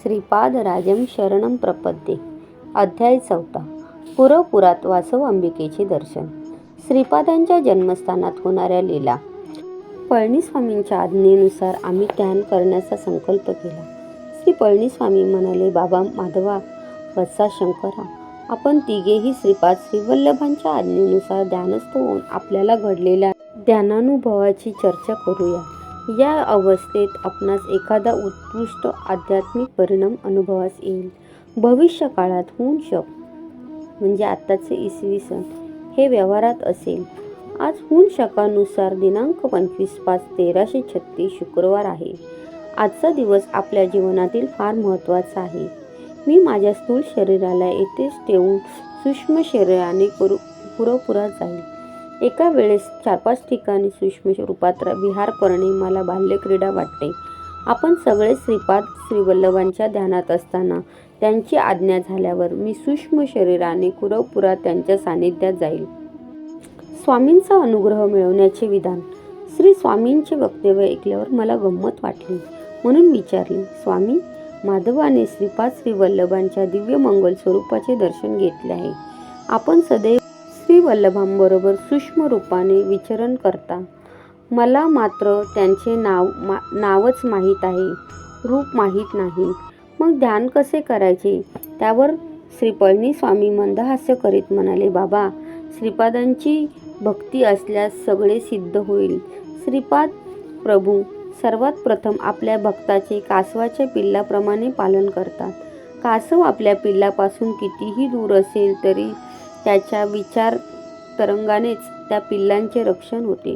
श्रीपादराजं शरणं प्रपद्ये. अध्याय 4. पुरपुरात वासव अंबिकेचे दर्शन. श्रीपादांच्या जन्मस्थानात होणाऱ्या लीला. पळणीस्वामींच्या आज्ञेनुसार आम्ही ध्यान करण्याचा संकल्प केला. श्री पळणीस्वामी म्हणाले, बाबा माधवा, वत्सा शंकरा, आपण तिघेही श्रीपाद श्रीवल्लभांच्या आज्ञेनुसार ध्यानस्थ होऊन आपल्याला घडलेल्या ध्यानानुभवाची चर्चा करूया. या अवस्थेत आपणास एखादा उत्कृष्ट आध्यात्मिक परिणाम अनुभवास येईल. भविष्य काळात हुन म्हणजे आत्ताचे इसवी सन हे व्यवहारात असेल. आज हुन शकानुसार दिनांक 25/5/1336 शुक्रवार आहे. आजचा दिवस आपल्या जीवनातील फार महत्त्वाचा आहे. मी माझ्या स्थूल शरीराला येथेच ठेवून सूक्ष्म शरीराने पुरपुरात जाईल. एका वेळेस 4-5 ठिकाणी सूक्ष्म रूपात विहार करणे मला बाल्यक्रीडा वाटते. आपण सगळे श्रीपाद श्रीवल्लभांच्या ध्यानात असताना त्यांची आज्ञा झाल्यावर मी सूक्ष्म शरीराने पुरपुरात त्यांच्या सानिध्यात जाईल. स्वामींचा अनुग्रह मिळवण्याचे विधान. श्री स्वामींचे वक्तव्य ऐकल्यावर मला गंमत वाटली, म्हणून विचारले, स्वामी, माधवाने श्रीपाद श्रीवल्लभांच्या दिव्य मंगल स्वरूपाचे दर्शन घेतले आहे. आपण सदैव श्रीवल्लभांबरोबर सूक्ष्म रूपाने विचरण करता. मला मात्र त्यांचे नावच माहीत आहे, रूप माहीत नाही. मग ध्यान कसे करायचे? त्यावर श्री पळणीस्वामी मंदहास्य करीत म्हणाले, बाबा, श्रीपादांची भक्ती असल्यास सगळे सिद्ध होईल. श्रीपाद प्रभू सर्वात प्रथम आपल्या भक्ताचे कासवाच्या पिल्लाप्रमाणे पालन करतात. कासव आपल्या पिल्लापासून कितीही दूर असेल तरी त्याच्या विचार तरंगानेच त्या पिल्लांचे रक्षण होते.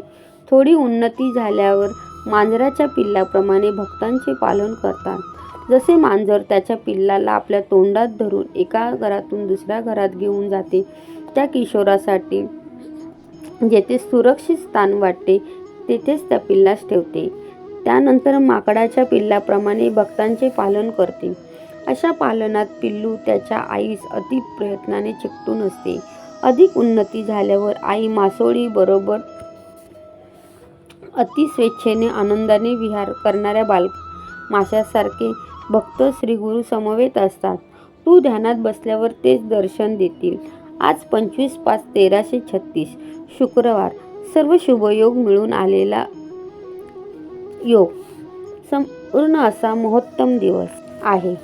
थोडी उन्नती झाल्यावर मांजराच्या पिल्लाप्रमाणे भक्तांचे पालन करतात. जसे मांजर त्याच्या पिल्लाला आपल्या तोंडात धरून एका घरातून दुसऱ्या घरात घेऊन जाते, त्या किशोरासाठी जेथे सुरक्षित स्थान वाटते तेथेच त्या पिल्लास ठेवते. त्यानंतर माकडाच्या पिल्लाप्रमाणे भक्तांचे पालन करते. अशा पालनात पिल्लू त्याच्या आईस अति प्रयत्नाने चिकटून असते. अधिक उन्नती झाल्यावर आई मासोळी बरोबर अति स्वेच्छेने आनंदाने विहार करणाऱ्या माशासारखे भक्त श्रीगुरु समवेत असतात. तू ध्यानात बसल्यावर तेच दर्शन देतील. आज 25/5/1336 शुक्रवार सर्व शुभयोग मिळून आलेला योग संपूर्ण असा महोत्तम दिवस आहे.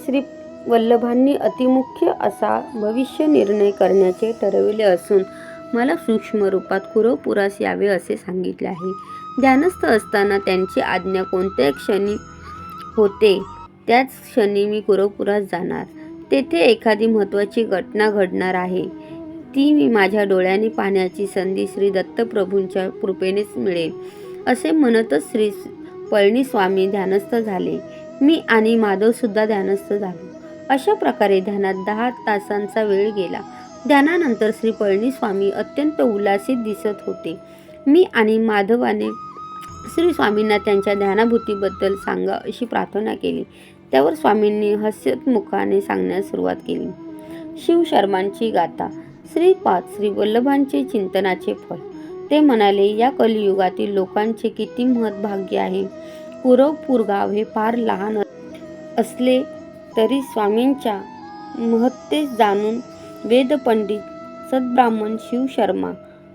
श्री वल्लभांनी अतिमुख्य असा भविष्य निर्णय करण्याचे ठरविले असून मला सूक्ष्म रूपात पुरपुरास यावे असे सांगितले आहे. ध्यानस्थ असताना त्यांची आज्ञा कोणत्या क्षणी होते त्याच क्षणी मी पुरपुरास जाणार. तेथे एखादी महत्त्वाची घटना घडणार आहे. ती मी माझ्या डोळ्यांनी पाहण्याची संधी श्री दत्तप्रभूंच्या कृपेनेच मिळेल. असे म्हणतच श्री पळणीस्वामी ध्यानस्थ झाले. मी आणि माधव सुद्धा ध्यानस्थ झालो. अशा प्रकारे ध्यानात 10 तासांचा वेळ गेला. ध्यानानंतर श्री पळणीस्वामी अत्यंत उल्हासित दिसत होते. मी आणि माधवाने श्री स्वामींना त्यांच्या ध्यानाभूतीबद्दल सांगा अशी प्रार्थना केली. त्यावर स्वामींनी हास्यमुखाने सांगण्यास सुरुवात केली. शिवशर्मांची गाथा. श्रीपाद श्रीवल्लभांचे चिंतनाचे फळ. ते म्हणाले, या कलियुगातील लोकांचे किती महत्भाग्य आहे. पुरपूर गाव हे फार लहान असले तरी स्वामींच्या महत्तेस जाणून वेदपंडित सद्ब्राह्मण शिवशर्मा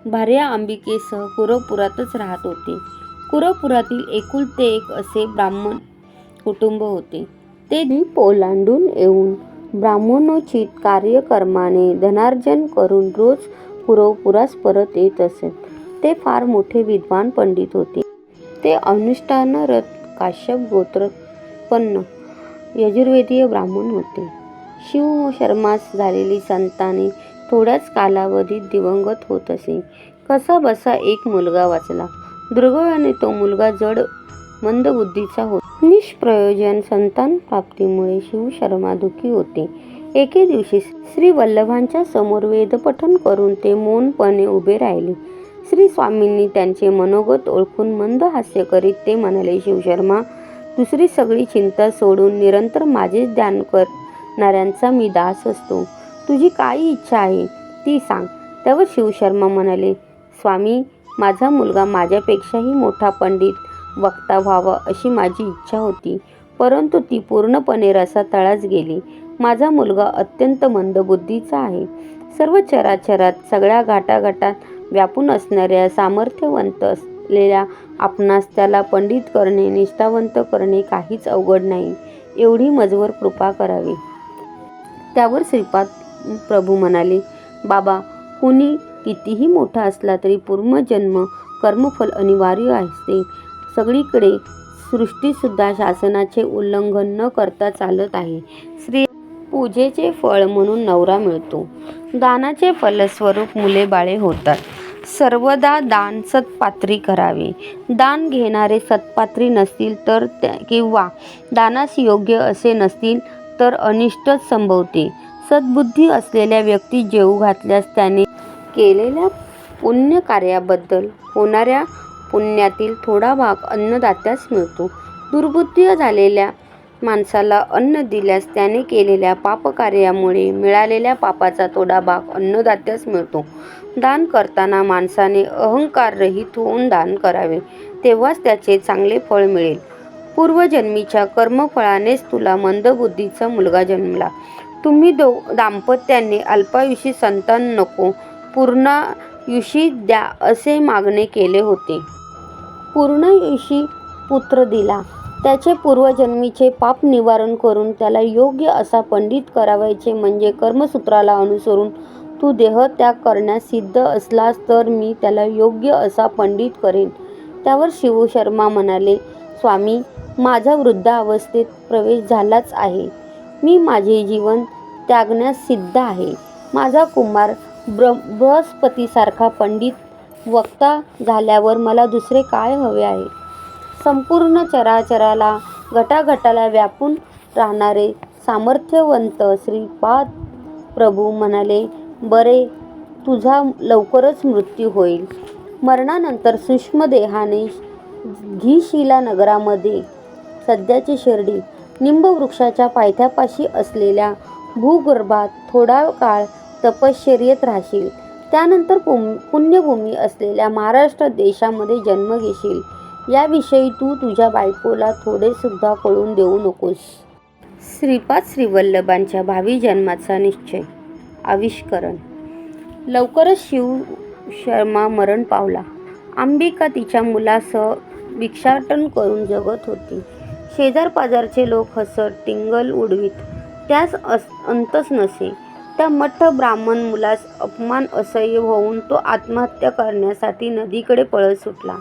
भार्या अंबिकेसह पुरपुरातच राहत होते. पुरपुरातील एकुलते एक असे ब्राह्मण कुटुंब होते. ते ओलांडून येऊन ब्राह्मणोचित कार्यकर्माने धनार्जन करून रोज पुरपुरास परत येत असत. ते फार मोठे विद्वान पंडित होते. ते अनुष्ठानरत काश्यप गोत्रोत्पन्न यजुर्वेदीय ब्राह्मण होते. शिवशर्मास झालेली संताने थोड्याच कालावधीत दिवंगत होत असे. कसा बसा एक मुलगा वाचला. दुर्दैवाने तो मुलगा जड मंदबुद्धीचा होता. निष्प्रयोजन संतान प्राप्तीमुळे शिवशर्मा दुःखी होते. एके दिवशी श्री वल्लभांच्या समोर वेदपठण करून ते मौनपणे उभे राहिले. श्री स्वामींनी त्यांचे मनोगत ओळखून मंद हास्य करीत ते म्हणाले, शिवशर्मा, दुसरी सगळी चिंता सोडून निरंतर माझेच ध्यान करणाऱ्यांचा मी दास असतो. तुझी काय इच्छा आहे ती सांग. त्यावर शिवशर्मा म्हणाले, स्वामी, माझा मुलगा माझ्यापेक्षाही मोठा पंडित वक्ता व्हावा अशी माझी इच्छा होती. परंतु ती पूर्णपणे रसातळास गेली. माझा मुलगा अत्यंत मंदबुद्धीचा आहे. सर्व चराचरात सगळ्या घाटाघाटात व्यापून असणाऱ्या सामर्थ्यवंत असलेल्या आपणास त्याला पंडित करणे, निष्ठावंत करणे काहीच अवघड नाही. एवढी मजवर कृपा करावी. त्यावर श्रीपाद प्रभू म्हणाले, बाबा, कुणी कितीही मोठा असला तरी पूर्वजन्म कर्मफल अनिवार्य असते. सगळीकडे सृष्टीसुद्धा शासनाचे उल्लंघन न करता चालत आहे. स्त्री पूजेचे फळ म्हणून नवरा मिळतो. दानाचे फलस्वरूप मुले बाळे होतात. सर्वदा दान सत्पात्री करावे. दान घेणारे सत्पात्री नसतील तर किंवा दानास योग्य असे नसतील तर अनिष्टच संभवते. सद्बुद्धी असलेल्या व्यक्ती जेवू घातल्यास त्याने केलेल्या पुण्यकार्याबद्दल होणाऱ्या पुण्यातील थोडा भाग अन्नदात्यास मिळतो. दुर्बुद्धी झालेल्या माणसाला अन्न दिल्यास त्याने केलेल्या पापकार्यामुळे मिळालेल्या पापाचा थोडा भाग अन्नदात्यास मिळतो. दान करताना माणसाने अहंकाररहित होऊन दान करावे, तेव्हाच त्याचे चांगले फळ मिळेल. पूर्वजन्मीच्या कर्मफळानेच तुला मंदबुद्धीचा मुलगा जन्मला. तुम्ही दाम्पत्याने अल्पायुषी संतान नको, पूर्णायुषी द्या असे मागणे केले होते. पूर्णायुषी पुत्र दिला. त्याचे पूर्वजन्मीचे पाप निवारण करून त्याला योग्य असा पंडित करावायचे. म्हणजे कर्मसूत्राला अनुसरून तू देहत्याग करण्यास सिद्ध असलास तर मी त्याला योग्य असा पंडित करेन. त्यावर शिवशर्मा म्हणाले, स्वामी, माझा वृद्धावस्थेत प्रवेश झालाच आहे. मी माझे जीवन त्यागण्यास सिद्ध आहे. माझा कुमार बृहस्पतीसारखा पंडित वक्ता झाल्यावर मला दुसरे काय हवे आहे. संपूर्ण चराचराला घटाघटाला व्यापून राहणारे सामर्थ्यवंत श्रीपाद प्रभू म्हणाले, बरे, तुझा लवकरच मृत्यू होईल. मरणानंतर सूक्ष्मदेहाने घिशिला नगरामध्ये सध्याची शिर्डी निंबवृक्षाच्या पायथ्यापाशी असलेल्या भूगर्भात थोडा काळ तपश्चर्येत राहशील. त्यानंतर पुण्यभूमी असलेल्या महाराष्ट्र देशामध्ये जन्म घेशील. याविषयी तू तुझ्या बायकोला थोडे सुद्धा कळून देऊ नकोस. श्रीपाद श्रीवल्लभांच्या भावी जन्माचा निश्चय. आविष्करण. लवकरच शिवशर्मा मरण पावला. अंबिका तिच्या मुलासह भिक्षाटन करून जगत होती. शेजारपाजारचे लोक हसत टिंगल उडवीत. त्यास अंतच नसे. त्या मठ्ठ ब्राह्मण मुलास अपमान असह्य होऊन तो आत्महत्या करण्यासाठी नदीकडे पळत सुटला.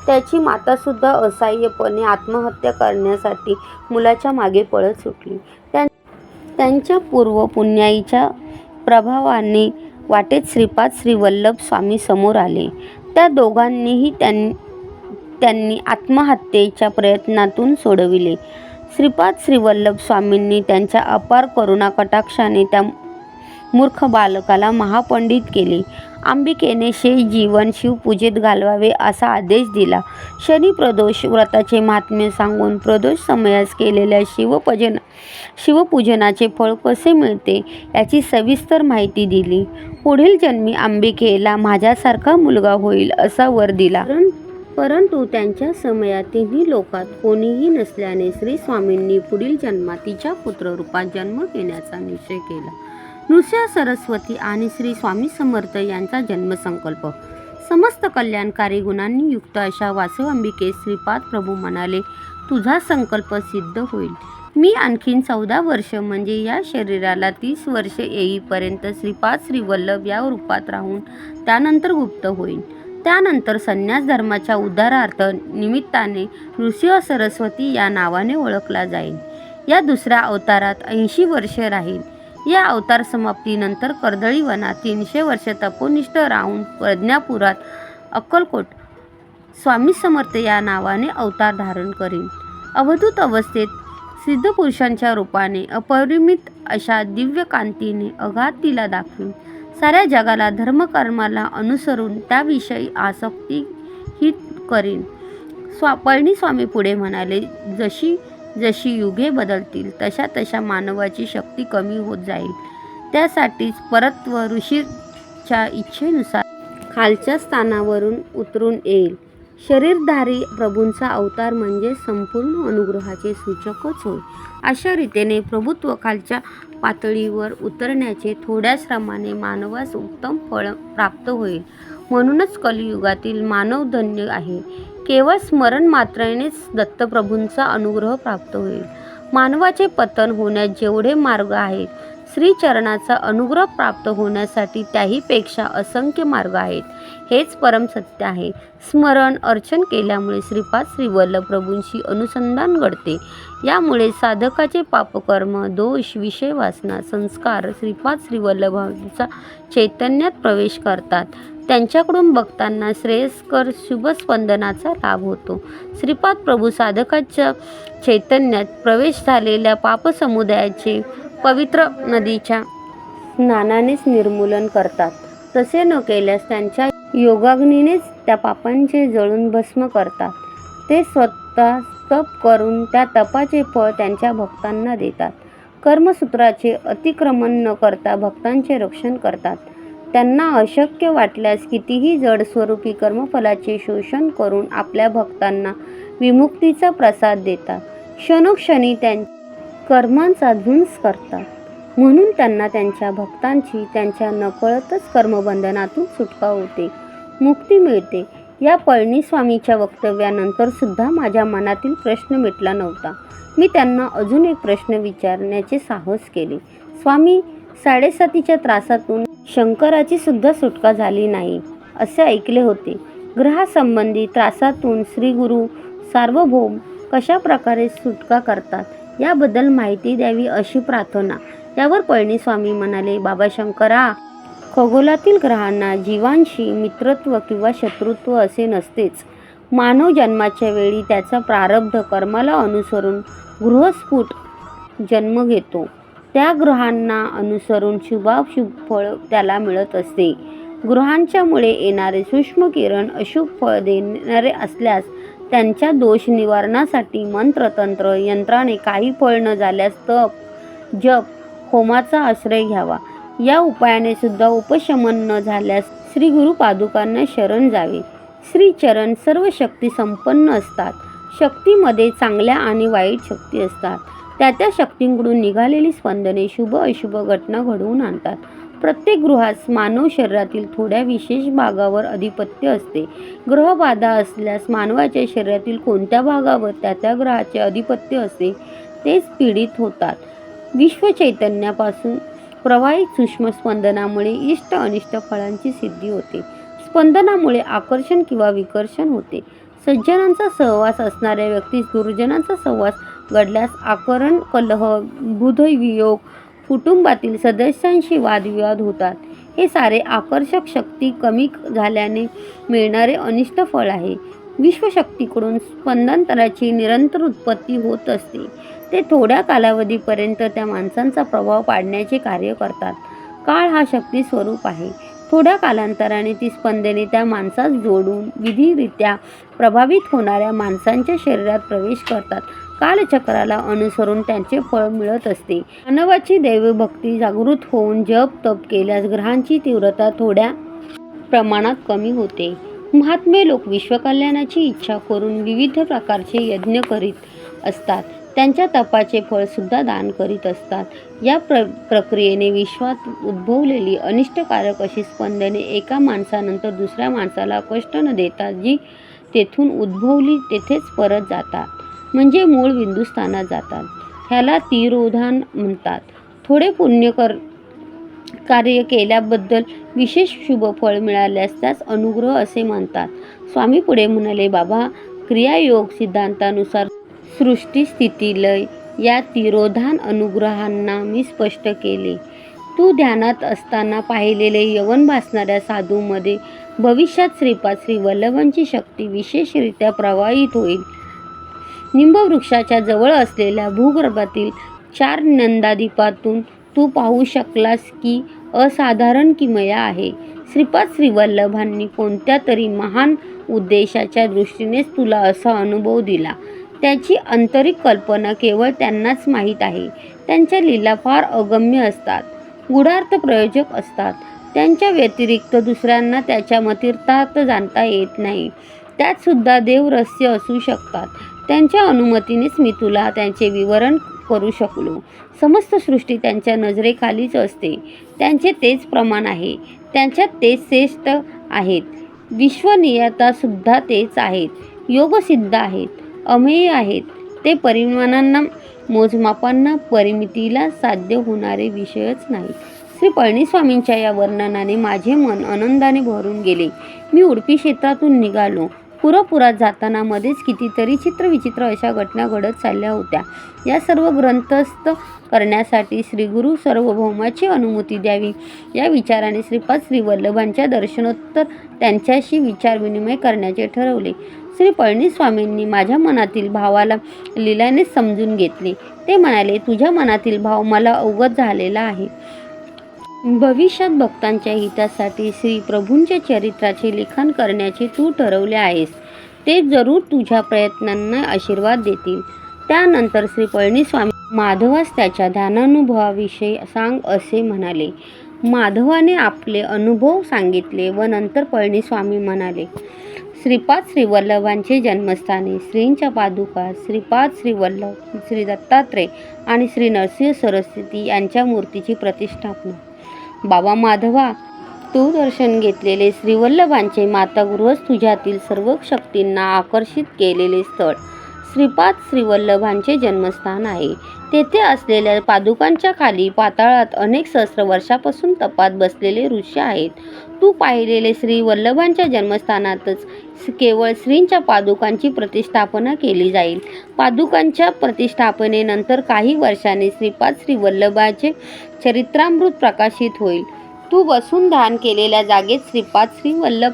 त्याची मातासुद्धा असहाय्यपणे आत्महत्या करण्यासाठी मुलाच्या मागे पळत सुटली. त्यांच्या पूर्वपुण्याईच्या प्रभावाने वाटेत श्रीपाद श्रीवल्लभ स्वामी समोर आले. त्या दोघांनीही त्यांनी आत्महत्येच्या प्रयत्नातून सोडविले. श्रीपाद श्रीवल्लभ स्वामींनी त्यांच्या अपार करुणा कटाक्षाने त्या मूर्ख बालकाला महापंडित केले. अंबिकेने शेष जीवन शिवपूजेत घालवावे असा आदेश दिला. शनी प्रदोष व्रताचे महात्म्य सांगून प्रदोष समयास केलेल्या शिवपूजनाचे फळ कसे मिळते याची सविस्तर माहिती दिली. पुढील जन्मी अंबिकेला माझ्यासारखा मुलगा होईल असा वर दिला. परंतु त्यांच्या समयात तिन्ही लोकात कोणीही नसल्याने श्री स्वामींनी पुढील जन्मात तिच्या पुत्ररूपात जन्म घेण्याचा निश्चय केला. नृसिंह सरस्वती आणि श्री स्वामी समर्थ यांचा जन्मसंकल्प. समस्त कल्याणकारी गुणांनी युक्त अशा वासव अंबिकेस श्रीपाद प्रभू म्हणाले, तुझा संकल्प सिद्ध होईल. मी आणखीन 14 वर्ष म्हणजे या शरीराला 30 वर्ष येईपर्यंत श्रीपाद श्रीवल्लभ या रूपात राहून त्यानंतर गुप्त होईल. त्यानंतर संन्यास धर्माच्या उद्धारार्थ निमित्ताने नृसिंह सरस्वती या नावाने ओळखला जाईल. या दुसऱ्या अवतारात 80 वर्ष राहील. या अवतार समाप्तीनंतर कर्दळी वनात 300 वर्ष तपोनिष्ठ राहून प्रज्ञापुरात अक्कलकोट स्वामी समर्थ या नावाने अवतार धारण करीन. अवधूत अवस्थेत सिद्धपुरुषांच्या रूपाने अपरिमित अशा दिव्य कांतीने अगाध तिला दाखवीन. साऱ्या जगाला धर्मकर्माला अनुसरून त्याविषयी आसक्ती करीन. पळणीस्वामी पुढे म्हणाले, जशी जशी युगे बदलतील तशा तशा मानवाची शक्ती कमी होत जाईल. त्यासाठीच परत्व ऋषीच्या इच्छेनुसार खालच्या स्थानावरून उतरून येईल. शरीरधारी प्रभूंचा अवतार म्हणजे संपूर्ण अनुग्रहाचे सूचकच होय. अशा रीतीने प्रभुत्व खालच्या पातळीवर उतरण्याचे थोड्या श्रमाने मानवास उत्तम फळ प्राप्त होईल. म्हणूनच कलियुगातील मानव धन्य आहे. केवळ स्मरण मात्रेनेच दत्तप्रभूंचा अनुग्रह प्राप्त होईल. मानवाचे पतन होण्यास जेवढे मार्ग आहेत, श्रीचरणाचा अनुग्रह प्राप्त होण्यासाठी त्याहीपेक्षा असंख्य मार्ग आहेत. हेच परम सत्य आहे. स्मरण अर्चन केल्यामुळे श्रीपाद श्रीवल्लभ प्रभूंशी अनुसंधान घडते. यामुळे साधकाचे पापकर्म, दोष, विषय वासना, संस्कार श्रीपाद श्रीवल्लभांच्या चैतन्यात प्रवेश करतात. त्यांच्याकडून भक्तांना श्रेयस्कर शुभस्पंदनाचा लाभ होतो. श्रीपाद प्रभू साधकाच्या चैतन्यात प्रवेश झालेल्या पापसमुदायाचे पवित्र नदीच्या स्नानानेच निर्मूलन करतात. तसे न केल्यास त्यांच्या योगाग्नीनेच त्या पापांचे जळून भस्म करतात. ते स्वतः तप करून त्या तपाचे फळ त्यांच्या भक्तांना देतात. कर्मसूत्राचे अतिक्रमण न करता भक्तांचे रक्षण करतात. त्यांना अशक्य वाटल्यास कितीही जड स्वरूपी कर्मफलाचे शोषण करून आपल्या भक्तांना विमुक्तीचा प्रसाद देतात. क्षणोक्षणी त्यांच्या कर्मांचा ध्वंस करतात. म्हणून त्यांना त्यांच्या भक्तांची त्यांच्या नकळतच कर्मबंधनातून सुटका होते, मुक्ती मिळते. या पळणीस्वामीच्या वक्तव्यानंतर सुद्धा माझ्या मनातील प्रश्न मिटला नव्हता. मी त्यांना अजून एक प्रश्न विचारण्याचे साहस केले. स्वामी, 7.5च्या त्रासातून शंकराची सुद्धा सुटका झाली नाही असे ऐकले होते. ग्रहासंबंधी त्रासातून श्री गुरु सार्वभौम कशा प्रकारे सुटका करतात याबद्दल माहिती द्यावी अशी प्रार्थना. यावर पळणीस्वामी म्हणाले, बाबा शंकरा, खगोलातील ग्रहांना जीवांशी मित्रत्व किंवा शत्रुत्व असे नसतेच. मानव जन्माच्या वेळी त्याचा प्रारब्ध कर्माला अनुसरून गृहस्फुट जन्म घेतो. त्या ग्रहांना अनुसरून शुभाशुभ फळ त्याला मिळत असते. ग्रहांच्यामुळे येणारे सूक्ष्म किरण अशुभ फळ देणारे असल्यास त्यांच्या दोष निवारणासाठी मंत्र, तंत्र, यंत्राने काही फळ न झाल्यास तप, जप, होमाचा आश्रय घ्यावा. या उपायाने सुद्धा उपशमन न झाल्यास श्री गुरु पादुकांना शरण जावे. श्रीचरण सर्व शक्ती संपन्न असतात. शक्तीमध्ये चांगल्या आणि वाईट शक्ती असतात. त्या शक्तींकडून निघालेली स्पंदने शुभ अशुभ घटना घडवून आणतात. प्रत्येक गृहास मानव शरीरातील थोड्या विशेष भागावर अधिपत्य असते. ग्रहबाधा असल्यास मानवाच्या शरीरातील कोणत्या भागावर त्या ग्रहाचे अधिपत्य असते तेच पीडित होतात. विश्वचैतन्यापासून प्रवाहित सूक्ष्म स्पंदनामुळे इष्ट अनिष्ट फळांची सिद्धी होते. स्पंदनामुळे आकर्षण किंवा विकर्षण होते. सज्जनांचा सहवास असणाऱ्या व्यक्तीस दुर्जनांचा सहवास घडल्यास आकरण, कलह, बुधवियोग, कुटुंबातील सदस्यांशी वादविवाद होतात. हे सारे आकर्षक शक्ती कमी झाल्याने मिळणारे अनिष्ट फळ आहे. विश्वशक्तीकडून स्पंदनांतराची निरंतर उत्पत्ती होत असते. ते थोड्या कालावधीपर्यंत त्या माणसांचा प्रभाव पाडण्याचे कार्य करतात. काळ हा शक्ती स्वरूप आहे. थोड्या कालांतराने ती स्पंदने त्या माणसास जोडून विधिरित्या प्रभावित होणाऱ्या माणसांच्या शरीरात प्रवेश करतात. कालचक्राला अनुसरून त्यांचे फळ मिळत असते. मानवाची दैवभक्ती जागृत होऊन जप तप केल्यास ग्रहांची तीव्रता थोड्या प्रमाणात कमी होते. महात्मे लोक विश्वकल्याणाची इच्छा करून विविध प्रकारचे यज्ञ करीत असतात. त्यांच्या तपाचे फळ सुद्धा दान करीत असतात. या प्रक्रियेने विश्वात उद्भवलेली अनिष्टकारक अशी स्पंदने एका माणसानंतर दुसऱ्या माणसाला कष्ट न देता जी तेथून उद्भवली तेथेच परत जातात, म्हणजे मूळ बिंदुस्थानात जातात. ह्याला तिरोधान म्हणतात. थोडे पुण्य कार्य केल्याबद्दल विशेष शुभ फळ मिळाल्यास त्यास अनुग्रह असे म्हणतात. स्वामी पुढे म्हणाले, बाबा, क्रियायोग सिद्धांतानुसार सृष्टी, स्थिती, लय या तिरोधान अनुग्रहांना मी स्पष्ट केले. तू ध्यानात असताना पाहिलेले यवन भासणाऱ्या साधूमध्ये भविष्यात श्रीपाद श्रीवल्लभांची शक्ती विशेषरित्या प्रवाहित होईल. निंबवृक्षाच्या जवळ असलेल्या भूगर्भातील 4 नंदादीपातून तू पाहू शकलास की असाधारण किमया आहे. श्रीपाद श्रीवल्लभांनी कोणत्या तरी महान उद्देशाच्या दृष्टीनेच तुला असा अनुभव दिला. त्याची आंतरिक कल्पना केवळ त्यांनाच माहीत आहे. त्यांच्या लीला फार अगम्य असतात, गूढार्थ प्रयोजक असतात. त्यांच्या व्यतिरिक्त दुसऱ्यांना त्याच्या मतितार्थ जाणता येत नाही. त्यात सुद्धा देव रहस्य असू शकतात. त्यांच्या अनुमतीनेच मी तुला त्यांचे विवरण करू शकलो. समस्त सृष्टी त्यांच्या नजरेखालीच असते. त्यांचे तेच प्रमाण आहे. त्यांच्यात तेच श्रेष्ठ आहेत. विश्वनियता सुद्धा तेच आहेत. योगसिद्ध आहेत. अमेय आहेत. ते परिमाणांना, मोजमापांना, परिमितीला साध्य होणारे विषयच नाहीत. श्री पळणीस्वामींच्या या वर्णनाने माझे मन आनंदाने भरून गेले. मी उडपी क्षेत्रातून निघालो. पुरात जाताना मध्येच कितीतरी चित्रविचित्र अशा घटना घडत चालल्या होत्या. या सर्व ग्रंथस्थ करण्यासाठी श्रीगुरु सार्वभौमाची अनुमती द्यावी या विचाराने श्रीपाद श्रीवल्लभांच्या दर्शनोत्तर त्यांच्याशी विचारविनिमय करण्याचे ठरवले. श्री पळणीस्वामींनी माझ्या मनातील भावाला लीलानेच समजून घेतले. ते म्हणाले, तुझ्या मनातील भाव मला अवगत झालेला आहे. भविष्यात भक्तांच्या हितासाठी श्री प्रभूंच्या चरित्राचे लिखाण करण्याचे तू ठरवले आहेस. ते जरूर तुझ्या प्रयत्नांना आशीर्वाद देतील. त्यानंतर श्री पळणीस्वामी माधवास त्याच्या ध्यानानुभवाविषयी सांग असे म्हणाले. माधवाने आपले अनुभव सांगितले व नंतर पळणीस्वामी म्हणाले, श्रीपाद श्रीवल्लभांचे जन्मस्थाने, श्रींच्या पादुका, श्रीपाद श्रीवल्लभ, श्री दत्तात्रय आणि श्री नरसिंह सरस्वती यांच्या मूर्तीची प्रतिष्ठापना. बाबा माधवा, तू दर्शन घेतलेले श्रीवल्लभांचे मातागृहच तुझ्यातील सर्व शक्तींना आकर्षित केलेले स्थळ श्रीपाद श्रीवल्लभांचे जन्मस्थान आहे. तेथे असलेल्या पादुकांच्या खाली पाताळात अनेक सहस्र वर्षापासून तपात बसलेले ऋषी आहेत. तू पाहिलेले श्रीवल्लभांच्या जन्मस्थानातच केवळ श्रींच्या पादुकांची प्रतिष्ठापना केली जाईल. पादुकांच्या प्रतिष्ठापनेनंतर काही वर्षांनी श्रीपाद श्रीवल्लभाचे चरित्रामृत प्रकाशित होईल. तू बसून ध्यान केलेल्या जागेत श्रीपाद श्रीवल्लभ,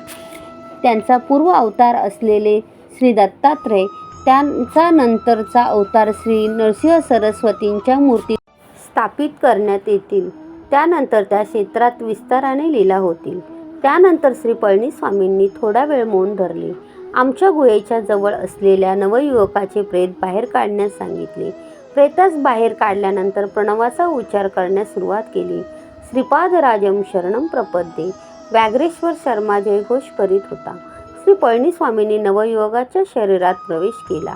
त्यांचा पूर्व अवतार असलेले श्री दत्तात्रय, त्यांचा नंतरचा अवतार श्री नरसिंह सरस्वतींच्या मूर्ती स्थापित करण्यात येतील. त्यानंतर त्या क्षेत्रात विस्ताराने लीला होतील. त्यानंतर श्री पळणीस्वामींनी थोडा वेळ मौन धरले. आमच्या गुहेच्या जवळ असलेल्या नवयुवकाचे प्रेत बाहेर करण्यास सांगितले. प्रेतास बाहेर काढल्यानंतर प्रणवाचा उच्चार करण्यास सुरुवात केली. श्रीपादराजम शरणम प्रपद्ये. व्याघ्रेश्वर शर्मा जयघोष करीत होता. श्री पळणीस्वामींनी नवयुवकाच्या शरीरात प्रवेश केला.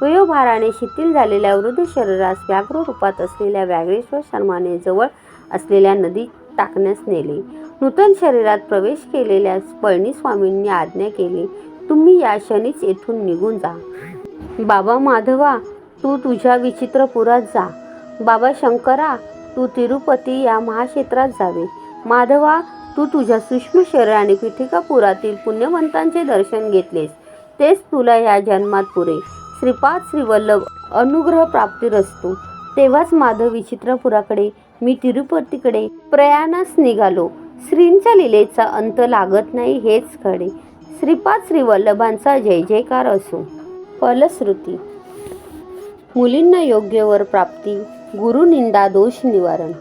वयोभाराने शिथिल झालेल्या वृद्ध शरीरास व्याघ्र रूपात असलेल्या व्याघ्रेश्वर शर्माने जवळ असलेल्या नदीत टाकण्यास नेले. नूतन शरीरात प्रवेश केलेल्या पळणीस्वामींनी आज्ञा केली, तुम्ही या क्षणीच येथून निघून जा. बाबा माधवा, तू तुझ्या विचित्रपुरात जा. बाबा शंकरा, तू तिरुपती या महाक्षेत्रात जावे. माधवा, तू तुझ्या सूक्ष्म शरीराने पिठिकापुरातील पुण्यवंतांचे दर्शन घेतलेस, तेच तुला या जन्मात पुरे. श्रीपाद श्रीवल्लभ अनुग्रह प्राप्तिरस्तु. तेव्हाच माधव विचित्रपुराकडे, मी तिरुपतीकडे प्रयाणास निघालो. श्रींच्या लीलेचा अंत लागत नाही हेच खरे. श्रीपाद श्रीवल्लभांचा जय जयकार असो. फलश्रुती. मुलींना योग्य वर प्राप्ती, गुरुनिंदा दोष निवारण.